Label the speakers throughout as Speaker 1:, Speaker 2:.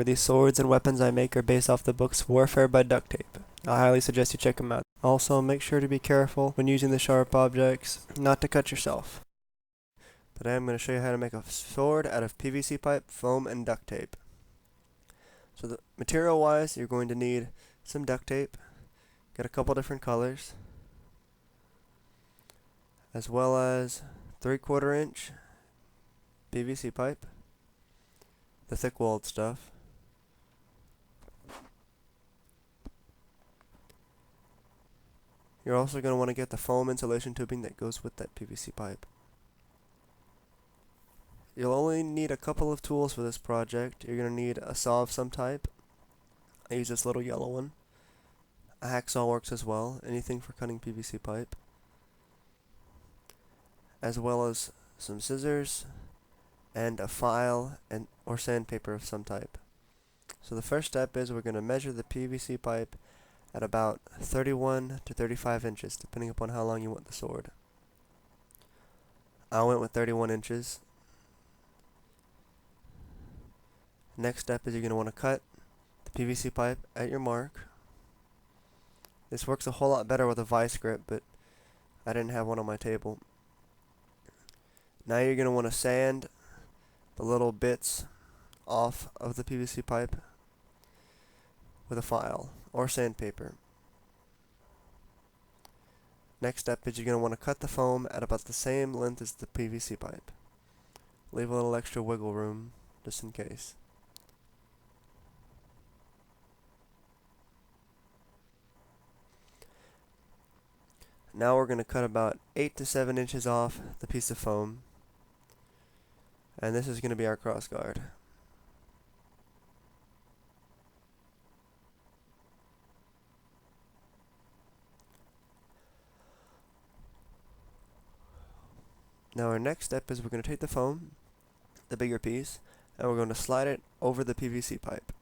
Speaker 1: These swords and weapons I make are based off the books Warfare by Duct Tape. I highly suggest you check them out. Also, make sure to be careful when using the sharp objects, not to cut yourself. Today I'm going to show you how to make a sword out of PVC pipe, foam, and duct tape. So material wise, you're going to need some duct tape, get a couple different colors, as well as 3/4 inch PVC pipe, the thick walled stuff, you're also going to want to get the foam insulation tubing that goes with that PVC pipe. You'll only need a couple of tools for this project. You're going to need a saw of some type. I use this little yellow one. A hacksaw works as well, anything for cutting PVC pipe. As well as some scissors and a file or sandpaper of some type. So the first step is we're going to measure the PVC pipe at about 31 to 35 inches, depending upon how long you want the sword. I went with 31 inches. Next step is you're going to want to cut the PVC pipe at your mark. This works a whole lot better with a vice grip, but I didn't have one on my table. Now you're going to want to sand the little bits off of the PVC pipe with a file or sandpaper. Next step is you're going to want to cut the foam at about the same length as the PVC pipe. Leave a little extra wiggle room just in case. Now we're going to cut about 8 to 7 inches off the piece of foam, and this is going to be our crossguard. Now our next step is we're going to take the foam, the bigger piece, and we're going to slide it over the PVC pipe.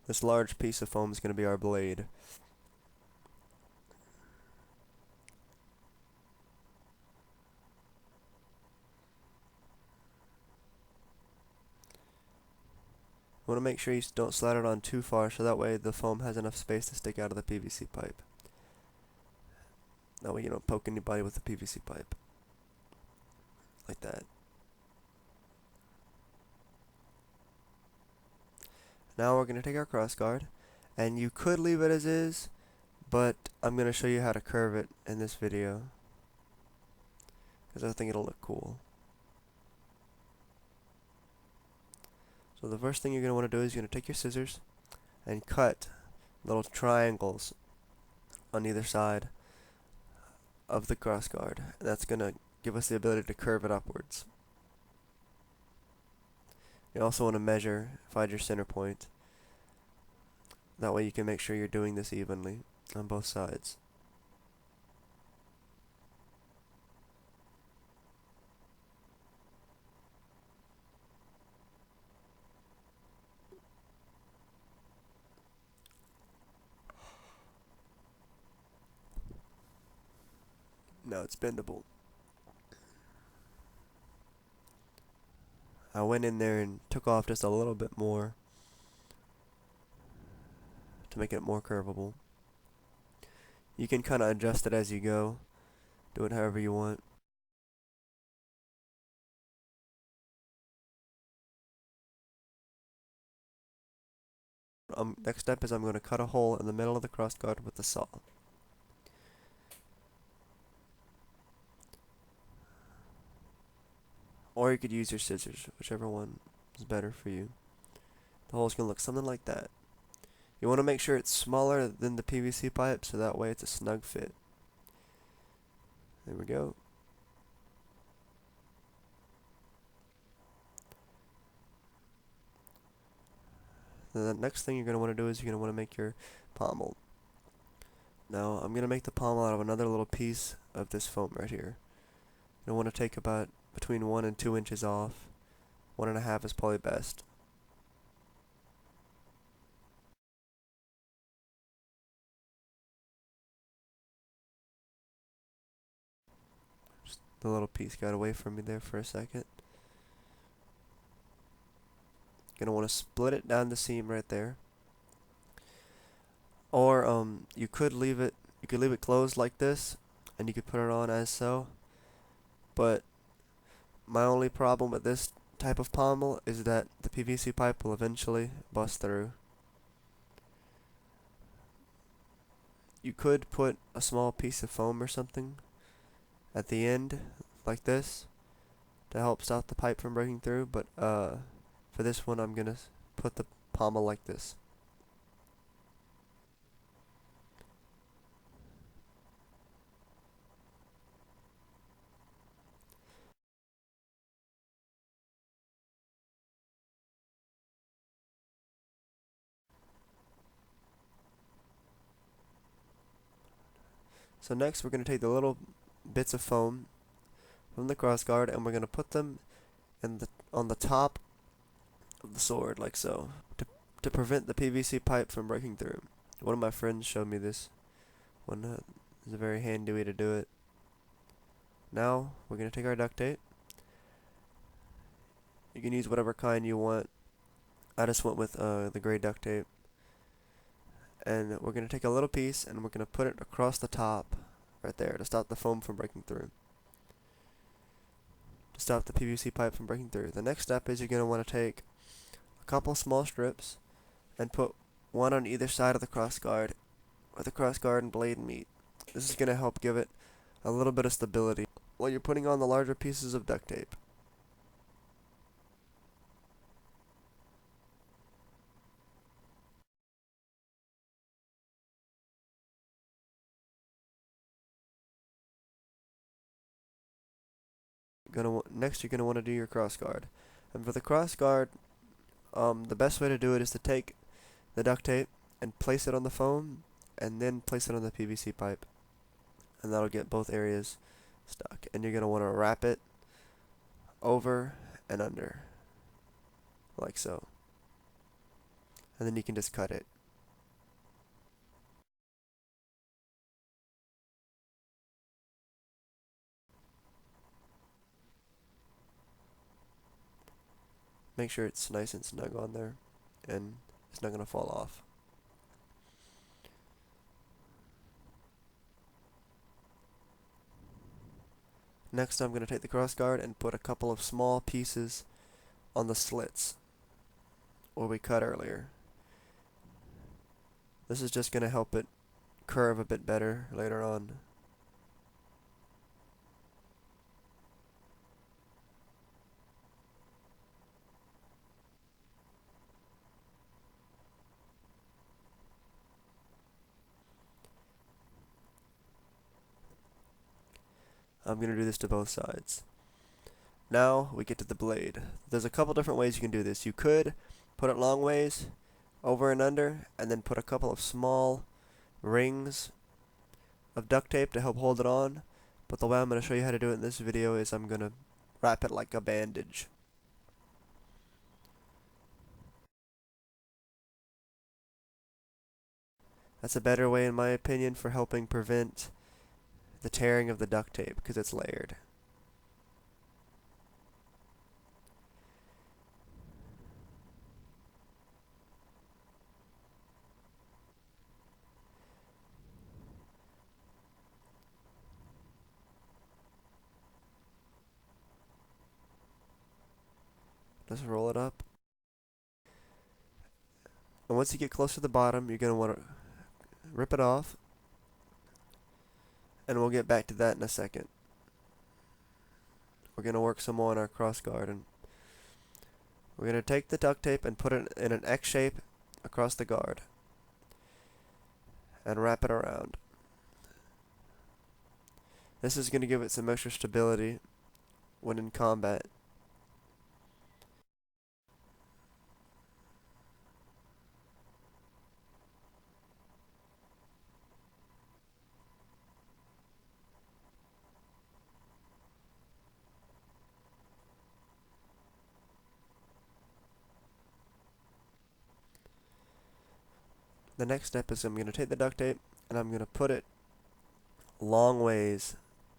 Speaker 1: This large piece of foam is going to be our blade. You want to make sure you don't slide it on too far, so that way the foam has enough space to stick out of the PVC pipe. That way you don't poke anybody with the PVC pipe. Like that. Now we're going to take our crossguard, and you could leave it as is, but I'm going to show you how to curve it in this video, because I think it'll look cool. So the first thing you're going to want to do is you're going to take your scissors and cut little triangles on either side of the crossguard, and that's going to give us the ability to curve it upwards. You also want to measure, find your center point. That way you can make sure you're doing this evenly on both sides. Now it's bendable. I went in there and took off just a little bit more to make it more curvable. You can kind of adjust it as you go. Do it however you want. Next step is I'm going to cut a hole in the middle of the crossguard with the saw. Or you could use your scissors, whichever one is better for you. The hole's going to look something like that. You want to make sure it's smaller than the PVC pipe, so that way it's a snug fit. There we go. Then the next thing you're going to want to do is you're going to want to make your pommel. Now I'm going to make the pommel out of another little piece of this foam right here. You'll want to take about between 1 and 2 inches off. 1.5 is probably best. The little piece got away from me there for a second. Gonna want to split it down the seam right there. Or you could leave it closed like this, and you could put it on as so. But my only problem with this type of pommel is that the PVC pipe will eventually bust through. You could put a small piece of foam or something at the end like this to help stop the pipe from breaking through, but for this one I'm gonna put the pommel like this. So next we're going to take the little bits of foam from the crossguard and we're going to put them on the top of the sword like so to prevent the PVC pipe from breaking through. One of my friends showed me this one. It's a very handy way to do it. Now we're going to take our duct tape. You can use whatever kind you want. I just went with the gray duct tape. And we're going to take a little piece and we're going to put it across the top right there to stop the foam from breaking through. To stop the PVC pipe from breaking through. The next step is you're going to want to take a couple small strips and put one on either side of the crossguard where the crossguard and blade meet. This is going to help give it a little bit of stability while you're putting on the larger pieces of duct tape. Next you're going to want to do your crossguard. And for the crossguard, the best way to do it is to take the duct tape and place it on the foam and then place it on the PVC pipe. And that'll get both areas stuck. And you're going to want to wrap it over and under like so. And then you can just cut it. Make sure it's nice and snug on there and it's not going to fall off. Next I'm going to take the crossguard and put a couple of small pieces on the slits where we cut earlier. This is just going to help it curve a bit better later on. I'm going to do this to both sides. Now we get to the blade. There's a couple different ways you can do this. You could put it long ways, over and under, and then put a couple of small rings of duct tape to help hold it on. But the way I'm going to show you how to do it in this video is I'm going to wrap it like a bandage. That's a better way in my opinion for helping prevent the tearing of the duct tape because it's layered. Just roll it up. And once you get close to the bottom, you're going to want to rip it off. And we'll get back to that in a second. We're going to work some more on our crossguard. And we're going to take the duct tape and put it in an X shape across the guard. And wrap it around. This is going to give it some extra stability when in combat. The next step is I'm going to take the duct tape and I'm going to put it long ways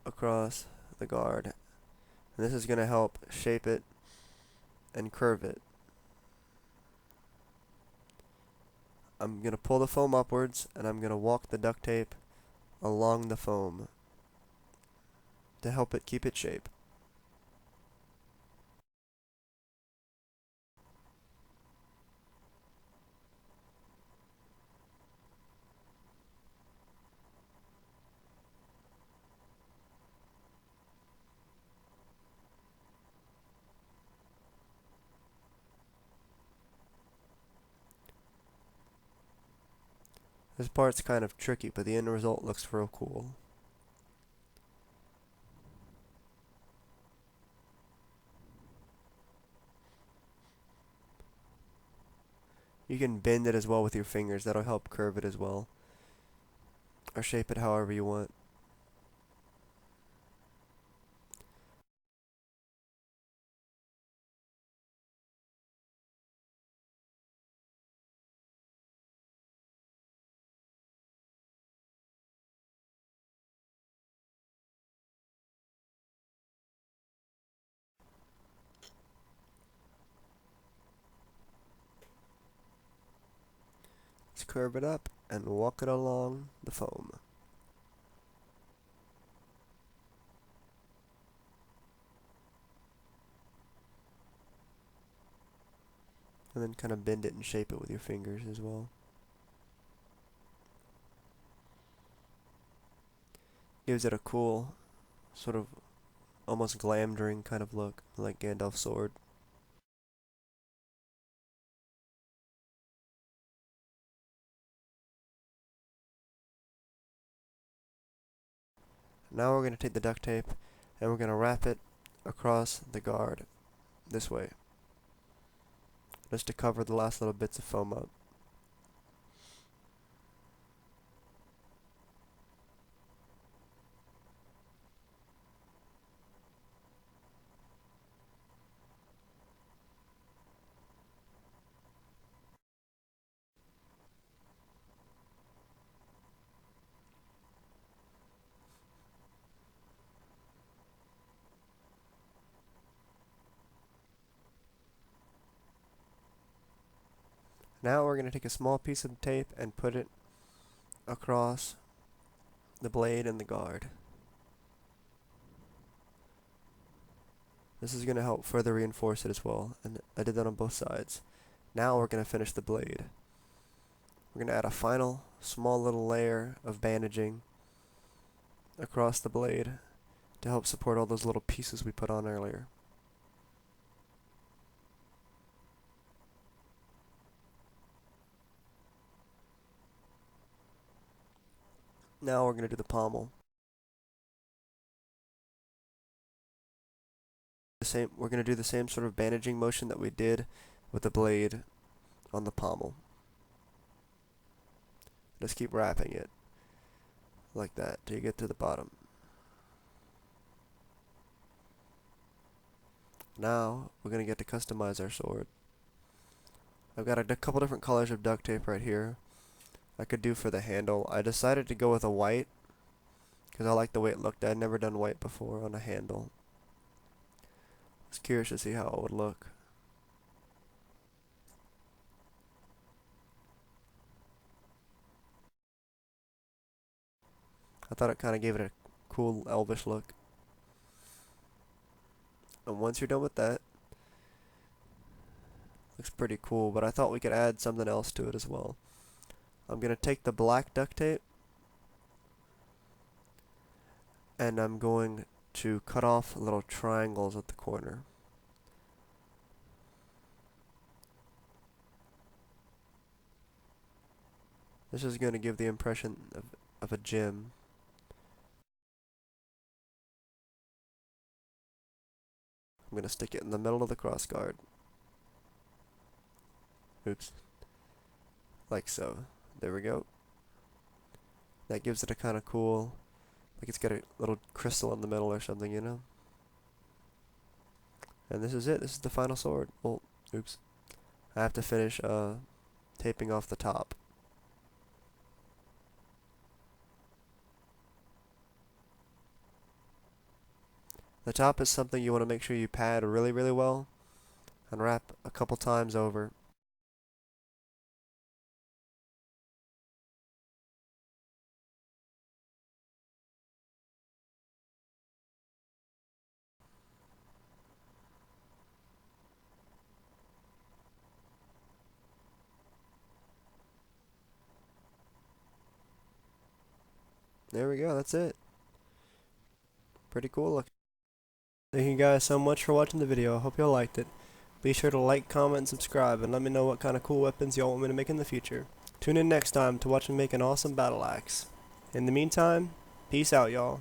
Speaker 1: across the guard. And this is going to help shape it and curve it. I'm going to pull the foam upwards, and I'm going to walk the duct tape along the foam to help it keep its shape. This part's kind of tricky, but the end result looks real cool. You can bend it as well with your fingers. That'll help curve it as well. Or shape it however you want. Let's curve it up and walk it along the foam. And then kind of bend it and shape it with your fingers as well. Gives it a cool, sort of almost glamdring kind of look, like Gandalf's sword. Now we're going to take the duct tape and we're going to wrap it across the guard this way, just to cover the last little bits of foam up. Now we're going to take a small piece of tape and put it across the blade and the guard. This is going to help further reinforce it as well, and I did that on both sides. Now we're going to finish the blade. We're going to add a final small little layer of bandaging across the blade to help support all those little pieces we put on earlier. Now we're going to do the pommel. We're going to do the same sort of bandaging motion that we did with the blade on the pommel. Just keep wrapping it like that till you get to the bottom. Now we're going to get to customize our sword. I've got a couple different colors of duct tape right here I could do for the handle. I decided to go with a white because I like the way it looked. I'd never done white before on a handle. I was curious to see how it would look. I thought it kind of gave it a cool elvish look. And once you're done with that, looks pretty cool, but I thought we could add something else to it as well. I'm going to take the black duct tape and I'm going to cut off little triangles at the corner. This is going to give the impression of a gem. I'm going to stick it in the middle of the crossguard. Oops. Like so. There we go. That gives it a kind of cool, like it's got a little crystal in the middle or something, you know? And this is it. This is the final sword. Oh, oops. I have to finish taping off the top. The top is something you want to make sure you pad really, really well and wrap a couple times over. There we go, that's it. Pretty cool looking. Thank you guys so much for watching the video. I hope y'all liked it. Be sure to like, comment, and subscribe, and let me know what kind of cool weapons y'all want me to make in the future. Tune in next time to watch me make an awesome battle axe. In the meantime, peace out, y'all.